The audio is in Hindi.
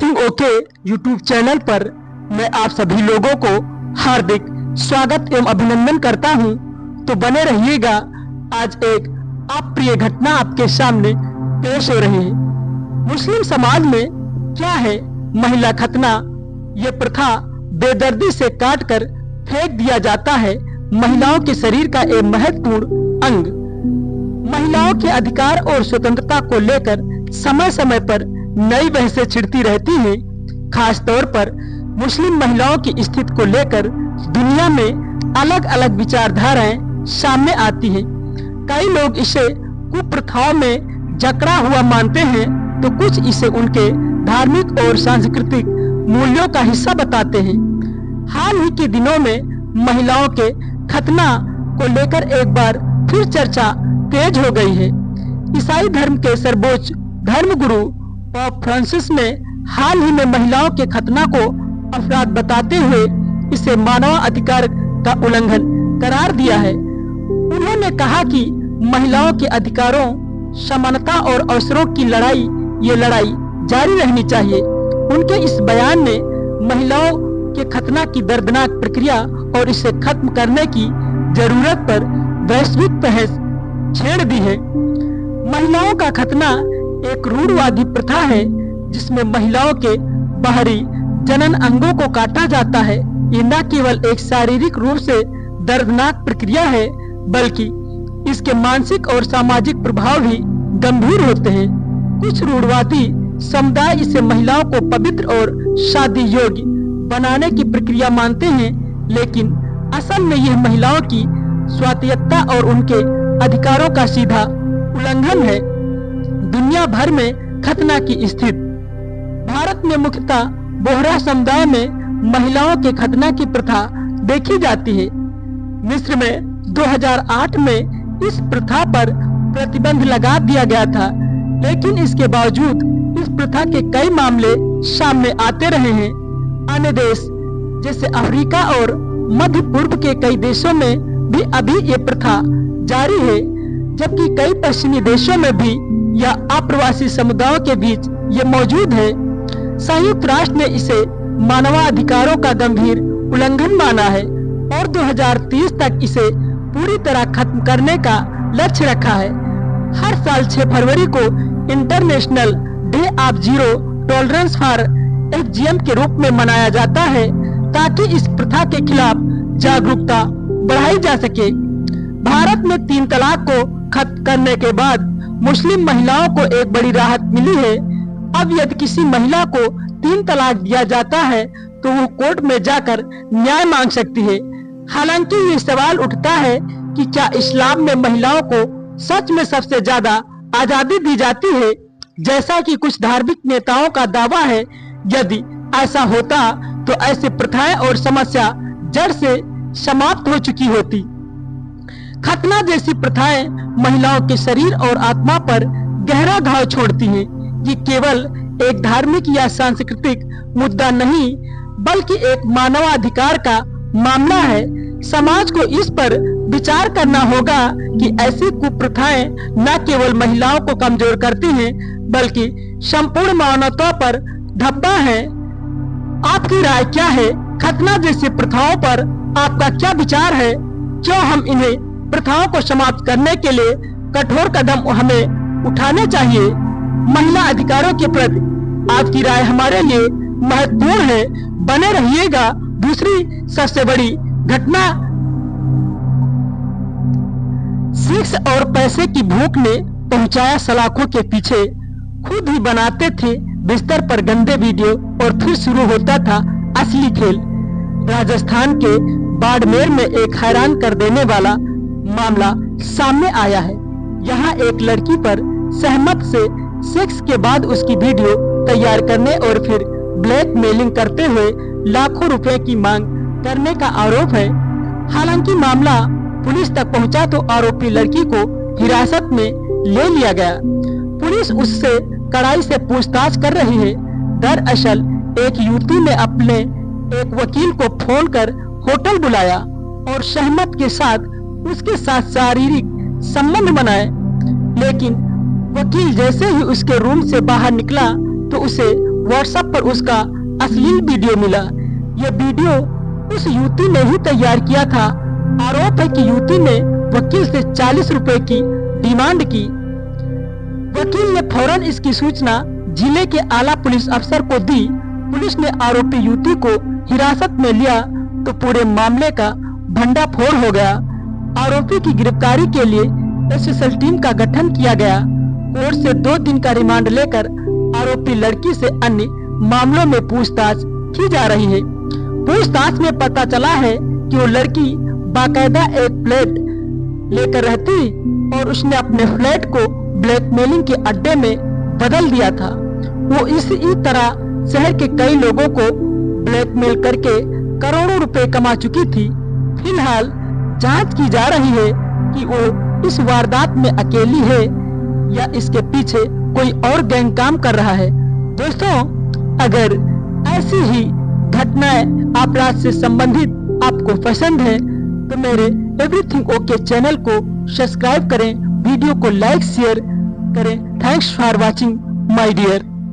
एवरीथिंग ओके यूट्यूब चैनल पर मैं आप सभी लोगों को हार्दिक स्वागत एवं अभिनंदन करता हूं। तो बने रहिएगा, आज एक अप्रिय घटना आपके सामने पेश हो रही है। मुस्लिम समाज में क्या है महिला खतना, ये प्रथा बेदर्दी से काट कर फेंक दिया जाता है। महिलाओं के शरीर का एक महत्वपूर्ण अंग। महिलाओं के अधिकार और स्वतंत्रता को लेकर समय समय पर नई बहसें छिड़ती रहती हैं। खास तौर पर मुस्लिम महिलाओं की स्थिति को लेकर दुनिया में अलग अलग विचारधाराएं सामने आती हैं। कई लोग इसे कुप्रथाओं में जकड़ा हुआ मानते हैं, तो कुछ इसे उनके धार्मिक और सांस्कृतिक मूल्यों का हिस्सा बताते हैं। हाल ही के दिनों में महिलाओं के खतना को लेकर एक बार फिर चर्चा तेज हो गई है। ईसाई धर्म के सर्वोच्च धर्मगुरु पोप फ्रांसिस ने हाल ही में महिलाओं के खतना को अपराध बताते हुए इसे मानवाधिकार का उल्लंघन करार दिया है। उन्होंने कहा कि महिलाओं के अधिकारों, समानता और अवसरों की ये लड़ाई जारी रहनी चाहिए। उनके इस बयान ने महिलाओं के खतना की दर्दनाक प्रक्रिया और इसे खत्म करने की जरूरत पर वैश्विक बहस छेड़ दी है। महिलाओं का खतना एक रूढ़वादी प्रथा है जिसमें महिलाओं के बाहरी जनन अंगों को काटा जाता है। ये न केवल एक शारीरिक रूप से दर्दनाक प्रक्रिया है, बल्कि इसके मानसिक और सामाजिक प्रभाव भी गंभीर होते हैं। कुछ रूढ़वादी समुदाय इसे महिलाओं को पवित्र और शादी योग्य बनाने की प्रक्रिया मानते हैं, लेकिन असल में यह महिलाओं की स्वायत्तता और उनके अधिकारों का सीधा उल्लंघन है। दुनिया भर में खतना की स्थिति। भारत में मुख्यतः बोहरा समुदाय में महिलाओं के खतना की प्रथा देखी जाती है। मिस्र में 2008 में इस प्रथा पर प्रतिबंध लगा दिया गया था, लेकिन इसके बावजूद इस प्रथा के कई मामले सामने आते रहे हैं। अन्य देश जैसे अफ्रीका और मध्य पूर्व के कई देशों में भी अभी ये प्रथा जारी है, जबकि कई पश्चिमी देशों में भी या अप्रवासी समुदायों के बीच ये मौजूद है। संयुक्त राष्ट्र ने इसे मानवाधिकारों का गंभीर उल्लंघन माना है और 2030 तक इसे पूरी तरह खत्म करने का लक्ष्य रखा है। हर साल 6 फरवरी को international day of zero tolerance for FGM के रूप में मनाया जाता है, ताकि इस प्रथा के खिलाफ जागरूकता बढ़ाई जा सके। भारत में 3 तलाक को खत्म करने के बाद मुस्लिम महिलाओं को एक बड़ी राहत मिली है। अब यदि किसी महिला को 3 तलाक दिया जाता है तो वो कोर्ट में जाकर न्याय मांग सकती है। हालांकि ये सवाल उठता है कि क्या इस्लाम में महिलाओं को सच में सबसे ज्यादा आजादी दी जाती है, जैसा कि कुछ धार्मिक नेताओं का दावा है। यदि ऐसा होता तो ऐसे प्रथाएं और समस्या जड़ से समाप्त हो चुकी होती। खतना जैसी प्रथाएं महिलाओं के शरीर और आत्मा पर गहरा घाव छोड़ती हैं। ये केवल एक धार्मिक या सांस्कृतिक मुद्दा नहीं, बल्कि एक मानवाधिकार का मामला है। समाज को इस पर विचार करना होगा कि ऐसी कुप्रथाएं न केवल महिलाओं को कमजोर करती हैं, बल्कि संपूर्ण मानवता पर धब्बा है। आपकी राय क्या है? खतना जैसी प्रथाओं पर आपका क्या विचार है? क्यों हम इन्हें प्रथाओं को समाप्त करने के लिए कठोर कदम हमें उठाने चाहिए? महिला अधिकारों के प्रति आपकी राय हमारे लिए महत्वपूर्ण है। बने रहिएगा। दूसरी सबसे बड़ी घटना, सेक्स और पैसे की भूख ने पहुंचाया सलाखों के पीछे। खुद ही बनाते थे बिस्तर पर गंदे वीडियो और फिर शुरू होता था असली खेल। राजस्थान के बाड़मेर में एक हैरान कर देने वाला मामला सामने आया है। यहाँ एक लड़की पर सहमत से सेक्स के बाद उसकी वीडियो तैयार करने और फिर ब्लैकमेलिंग करते हुए लाखों रुपए की मांग करने का आरोप है। हालांकि मामला पुलिस तक पहुंचा तो आरोपी लड़की को हिरासत में ले लिया गया। पुलिस उससे कड़ाई से पूछताछ कर रही है। दरअसल एक युवती ने अपने एक वकील को फोन कर होटल बुलाया और सहमत के साथ उसके साथ शारीरिक संबंध बनाए, लेकिन वकील जैसे ही उसके रूम से बाहर निकला तो उसे व्हाट्सएप पर उसका अश्लील वीडियो मिला। यह वीडियो उस युवती ने ही तैयार किया था। आरोप है कि युवती ने वकील से 40 रुपए की डिमांड की। वकील ने फौरन इसकी सूचना जिले के आला पुलिस अफसर को दी। पुलिस ने आरोपी युवती को हिरासत में लिया तो पूरे मामले का भंडाफोड़ हो गया। आरोपी की गिरफ्तारी के लिए स्पेशल टीम का गठन किया गया। कोर्ट से 2 दिन का रिमांड लेकर आरोपी लड़की से अन्य मामलों में पूछताछ की जा रही है। पूछताछ में पता चला है कि वो लड़की बाकायदा एक फ्लैट लेकर रहती और उसने अपने फ्लैट को ब्लैकमेलिंग के अड्डे में बदल दिया था। वो इसी तरह शहर के कई लोगों को ब्लैकमेल करके करोड़ों रुपए कमा चुकी थी। फिलहाल जांच की जा रही है कि वो इस वारदात में अकेली है या इसके पीछे कोई और गैंग काम कर रहा है। दोस्तों, अगर ऐसी ही घटनाएं अपराध से संबंधित आपको पसंद है तो मेरे एवरीथिंग ओके चैनल को सब्सक्राइब करें, वीडियो को लाइक शेयर करें। Thanks for watching my dear.